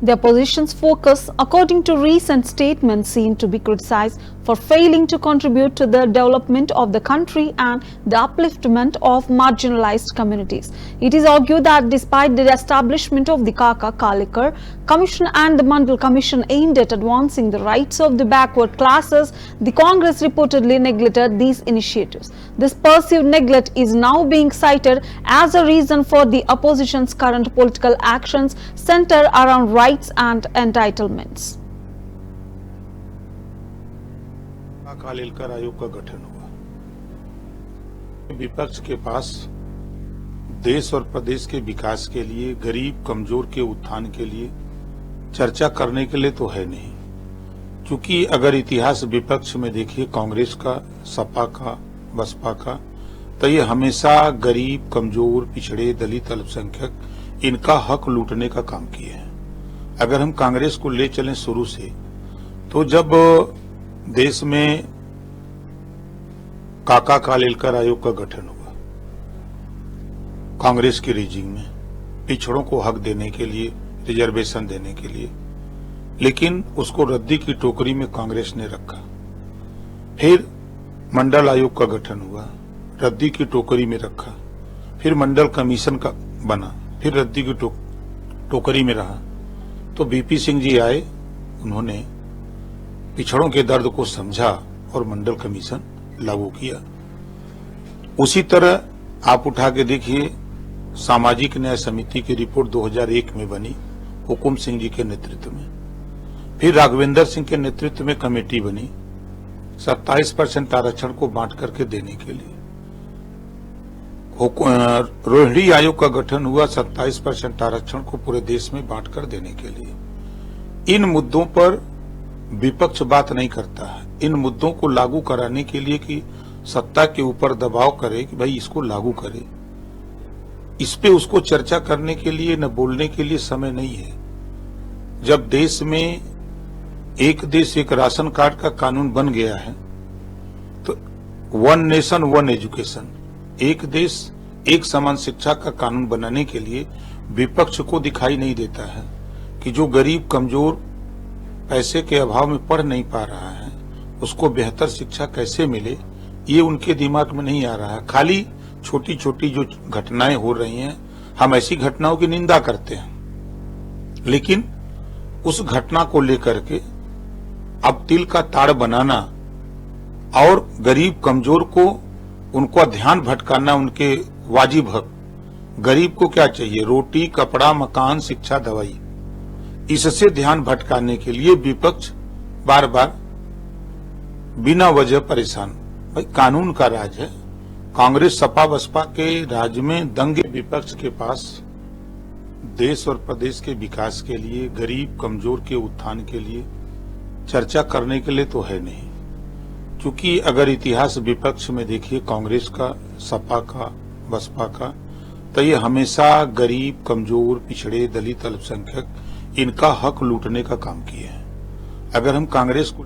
The opposition's focus, according to recent statements, seemed to be criticized for failing to contribute to the development of the country and the upliftment of marginalized communities. It is argued that despite the establishment of the Kaka Kalikar Commission and the Mandal Commission aimed at advancing the rights of the backward classes, the Congress reportedly neglected these initiatives. This perceived neglect is now being cited as a reason for the opposition's current political actions centered around rights and entitlements. Kalelkar आयोग का गठन हुआ। विपक्ष के पास देश और प्रदेश के विकास के लिए, गरीब कमजोर के उत्थान के लिए चर्चा करने के लिए तो है नहीं, क्योंकि अगर इतिहास विपक्ष में देखिए कांग्रेस का, सपा का, बसपा का, तो ये हमेशा गरीब, कमजोर, पिछड़े, दलित, अल्पसंख्यक इनका हक लूटने का काम किए हैं। अगर हम कांग्रेस को ले चलें शुरू से, तो जब देश में काका कालेलकर आयोग का गठन हुआ कांग्रेस की रेजिंग में, पिछड़ों को हक देने के लिए, रिजर्वेशन देने के लिए, लेकिन उसको रद्दी की टोकरी में कांग्रेस ने रखा। फिर मंडल आयोग का गठन हुआ, रद्दी की टोकरी में रखा। फिर मंडल कमीशन का बना, फिर रद्दी की टोकरी में रहा। तो बीपी सिंह जी आए, उन्होंने पिछड़ों के दर्द को समझा और मंडल कमीशन लागू किया। उसी तरह आप उठा के देखिए, सामाजिक न्याय समिति की रिपोर्ट 2001 में बनी हुकुम सिंह जी के नेतृत्व में। फिर राघवेंद्र सिंह के नेतृत्व में कमेटी बनी 27% आरक्षण को बांट करके देने के लिए। रोहिणी आयोग का गठन हुआ 27% आरक्षण को पूरे देश में बांट कर देने के लिए। इन मुद्दों पर विपक्ष बात नहीं करता है। इन मुद्दों को लागू कराने के लिए कि सत्ता के ऊपर दबाव करे कि भाई इसको लागू करे, इस पे उसको चर्चा करने के लिए, न बोलने के लिए समय नहीं है। जब देश में एक देश एक राशन कार्ड का कानून बन गया है, तो वन नेशन वन एजुकेशन, एक देश एक समान शिक्षा का कानून बनाने के लिए विपक्ष को दिखाई नहीं देता है कि जो गरीब कमजोर पैसे के अभाव में पढ़ नहीं पा रहा है, उसको बेहतर शिक्षा कैसे मिले, ये उनके दिमाग में नहीं आ रहा है। खाली छोटी छोटी जो घटनाएं हो रही हैं, हम ऐसी घटनाओं की निंदा करते हैं, लेकिन उस घटना को लेकर के अब तिल का ताड़ बनाना और गरीब कमजोर को उनका ध्यान भटकाना उनके वाजिब हक। गरीब को क्या चाहिए? रोटी, कपड़ा, मकान, शिक्षा, दवाई। इससे ध्यान भटकाने के लिए विपक्ष बार बार बिना वजह परेशान। भाई कानून का राज है। कांग्रेस सपा बसपा के राज में दंगे विपक्ष के पास देश और प्रदेश के विकास के लिए, गरीब कमजोर के उत्थान के लिए चर्चा करने के लिए तो है नहीं, क्योंकि अगर इतिहास विपक्ष में देखिए कांग्रेस का, सपा का, बसपा का, तो ये हमेशा गरीब, कमजोर, पिछड़े, दलित, अल्पसंख्यक इनका हक लूटने का काम किए हैं। अगर हम कांग्रेस को